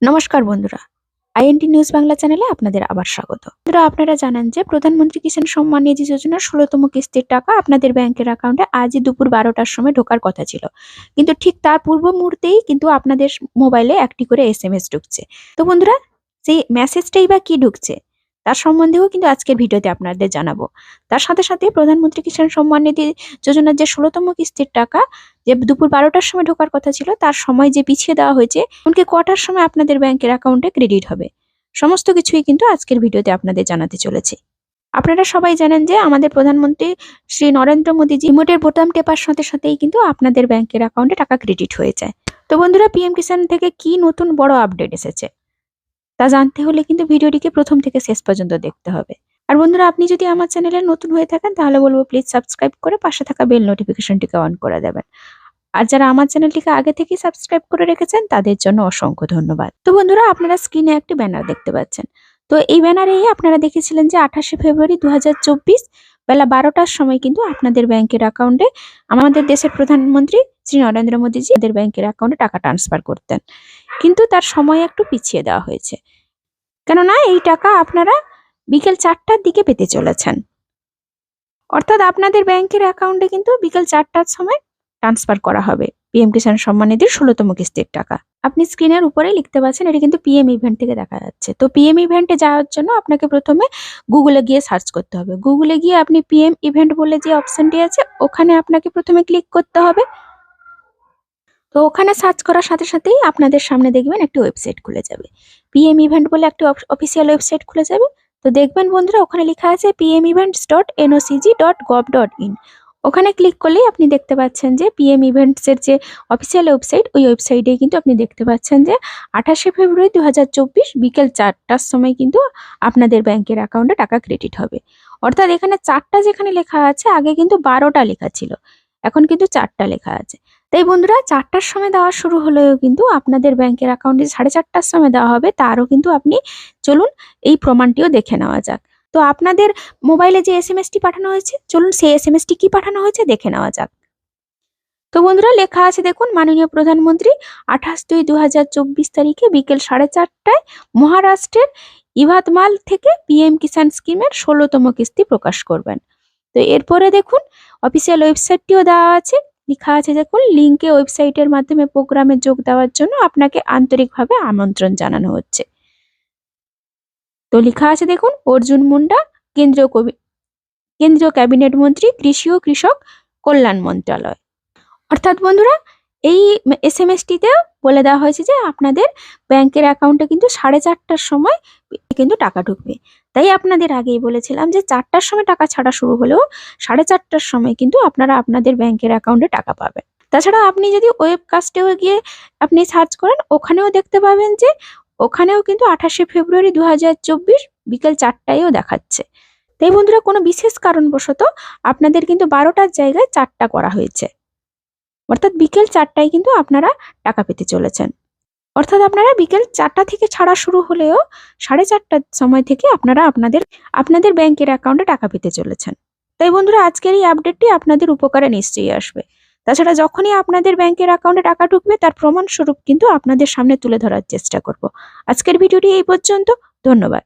নমস্কার বন্ধুরা, int news Bangla চ্যানেলে আপনাদের আবার স্বাগত। বন্ধুরা, আপনারা জানেন যে প্রধানমন্ত্রী কিষাণ সম্মান নিধি যোজনার ১৬তম কিস্তির টাকা আপনাদের ব্যাংকের অ্যাকাউন্টে আজই দুপুর ১২টার সময় ঢোকার কথা ছিল, কিন্তু ঠিক তার পূর্ব মুহূর্তেই কিন্তু আপনাদের মোবাইলে একটি করে এসএমএস ঢুকছে। তো বন্ধুরা, সেই মেসেজটাই বা কি ঢুকছে তার সম্বন্ধেও কিন্তু আজকের ভিডিওতে আপনাদের জানাবো। তার সাথে সাথে প্রধানমন্ত্রী কিষাণ সম্মান নিধি যোজনার যে ১৬তম কিস্তির টাকা যে দুপুর ১২টার সময় ঢোকার কথা ছিল তার সময় যে পিছিয়ে দেওয়া হয়েছে, এমনকি কটার সময় আপনাদের ব্যাংকের অ্যাকাউন্টে ক্রেডিট হবে, সমস্ত কিছুই কিন্তু আজকের ভিডিওতে আপনাদের জানাতে চলেছে। আপনারা সবাই জানেন যে আমাদের প্রধানমন্ত্রী শ্রী নরেন্দ্র মোদীজি রিমোটের বোতাম টেপার সাথে সাথেই কিন্তু আপনাদের ব্যাংকের অ্যাকাউন্টে টাকা ক্রেডিট হয়ে যায়। তো বন্ধুরা, পিএম কিষাণ থেকে কি নতুন বড় আপডেট এসেছে তা জানতে হলে কিন্তু ভিডিওটিকে প্রথম থেকে শেষ পর্যন্ত দেখতে হবে। আর বন্ধুরা, আপনি যদি আমার চ্যানেলে নতুন হয়ে থাকেন তাহলে বলবো প্লিজ সাবস্ক্রাইব করে পাশে থাকা বেল নোটিফিকেশনটিকে অন করে দেবেন। আর যারা আমার চ্যানেলটিকে আগে থেকেই সাবস্ক্রাইব করে রেখেছেন তাদের জন্য অসংখ্য ধন্যবাদ। তো বন্ধুরা, আপনারা স্ক্রিনে একটি ব্যানার দেখতে পাচ্ছেন। তো এই ব্যানারেই আপনারা দেখেছিলেন যে ২৮শে ফেব্রুয়ারি ২০২৪ বেলা ১২টার সময় কিন্তু আপনাদের ব্যাংকের অ্যাকাউন্টে আমাদের দেশের প্রধানমন্ত্রী শ্রী নরেন্দ্র মোদীজি তাদের ব্যাংকের অ্যাকাউন্টে টাকা ট্রান্সফার করতেন, কিন্তু তার সময় একটু পিছিয়ে দেওয়া হয়েছে। কেননা এই টাকা আপনারা বিকেল ৪টার দিকে পেতে চলেছেন, অর্থাৎ আপনাদের ব্যাংকের অ্যাকাউন্টে কিন্তু বিকেল ৪টার সময় ট্রান্সফার করা হবে পিএম কিষাণ সম্মান নিধির ১৬তম কিস্তির টাকা। আপনি স্ক্রিনের উপরেই লিখতে পাচ্ছেন, এটি কিন্তু পিএম ইভেন্ট থেকে দেখা যাচ্ছে। তো পিএম ইভেন্টে যাওয়ার জন্য আপনাকে প্রথমে গুগলে গিয়ে সার্চ করতে হবে। গুগলে গিয়ে আপনি পিএম ইভেন্ট বলে যে অপশনটি আছে ওখানে আপনাকে প্রথমে ক্লিক করতে হবে। তো ওখানে সার্চ করার সাথে সাথেই আপনাদের সামনে দেখবেন একটি ওয়েবসাইট খুলে যাবে, পিএম ইভেন্ট বলে একটি অফিসিয়াল ওয়েবসাইট খুলে যাবে। তো দেখবেন বন্ধুরা, ওখানে লেখা আছে pmevents.nocg.gov.in। ওখানে ক্লিক করলেই আপনি দেখতে পাচ্ছেন যে পিএম ইভেন্টসের যে অফিসিয়াল ওয়েবসাইট, ওই ওয়েবসাইটে কিন্তু আপনি দেখতে পাচ্ছেন যে ২৮শে ফেব্রুয়ারি ২০২৪ বিকেল ৪টার সময় কিন্তু আপনাদের ব্যাংকের অ্যাকাউন্টে টাকা ক্রেডিট হবে। অর্থাৎ এখানে ৪টা যেখানে লেখা আছে আগে কিন্তু ১২টা লেখা ছিল, এখন কিন্তু ৪টা লেখা আছে। তাই বন্ধুরা, ৪টার সময় দেওয়া শুরু হলেও কিন্তু আপনাদের ব্যাংকের অ্যাকাউন্টে ৪:৩০টার সময় দেওয়া হবে তারও কিন্তু আপনি চলুন এই প্রমাণটিও দেখে নেওয়া যাক। তো আপনাদের মোবাইলে যে এসএমএসটি পাঠানো হয়েছে, চলুন সেই এসএমএসটি কি পাঠানো হয়েছে দেখে নেওয়া যাক। তো বন্ধুরা, লেখা আছে দেখুন, মাননীয় প্রধানমন্ত্রী ২৮/২/২০২৪ তারিখে বিকেল ৪:৩০টায় মহারাষ্ট্রের ইভাতমাল থেকে পিএম কিষাণ স্কিমের ১৬তম কিস্তি প্রকাশ করবেন। তো এরপরে দেখুন অফিসিয়াল ওয়েবসাইটটিও দেওয়া আছে, লেখা আছে দেখুন, লিঙ্কে ওয়েবসাইটের মাধ্যমে প্রোগ্রামে যোগ দেওয়ার জন্য আপনাকে আন্তরিকভাবে আমন্ত্রণ জানানো হচ্ছে। তো লেখা আছে দেখুন, অর্জুন মুন্ডা, কেন্দ্রীয় ক্যাবিনেট মন্ত্রী, কৃষি ও কৃষক কল্যাণ মন্ত্রণালয়। অর্থাৎ বন্ধুরা, এই এসএমএসটিতে বলে দেওয়া হয়েছে যে আপনাদের ব্যাংকের অ্যাকাউন্টে কিন্তু ৪:৩০টার সময় কিন্তু টাকা ঢুকবে। তাই আপনাদের আগেই বলেছিলাম যে ৪টার সময় টাকা ছাড়া শুরু হলেও ৪:৩০টার সময় কিন্তু আপনারা আপনাদের ব্যাংকের অ্যাকাউন্টে টাকা পাবেন। তাছাড়া আপনি যদি ওয়েবকাস্টেও গিয়ে আপনি সার্চ করেন, ওখানেও দেখতে পাবেন যে ওখানেও কিন্তু ২৮শে ফেব্রুয়ারি ২০২৪ বিকেল ৪টায়ও দেখাচ্ছে। তাই বন্ধুরা, কোনো বিশেষ কারণবশত আপনাদের কিন্তু ১২টার জায়গায় ৪টা করা হয়েছে, অর্থাৎ বিকেল ৪টায় কিন্তু আপনারা টাকা পেতে চলেছেন। অর্থাৎ আপনারা বিকেল ৪টা থেকে ছাড়া শুরু হলেও ৪:৩০টার সময় থেকে আপনারা আপনাদের ব্যাংকের অ্যাকাউন্টে টাকা পেতে চলেছেন। তাই বন্ধুরা, আজকের এই আপডেটটি আপনাদের উপকারে নিশ্চয়ই আসবে। তাছাড়া যখনই আপনাদের ব্যাংকের অ্যাকাউন্টে টাকা ঢুকবে তার প্রমাণ স্বরূপ কিন্তু আপনাদের সামনে তুলে ধরার চেষ্টা করব। আজকের ভিডিওটি এই পর্যন্ত। ধন্যবাদ।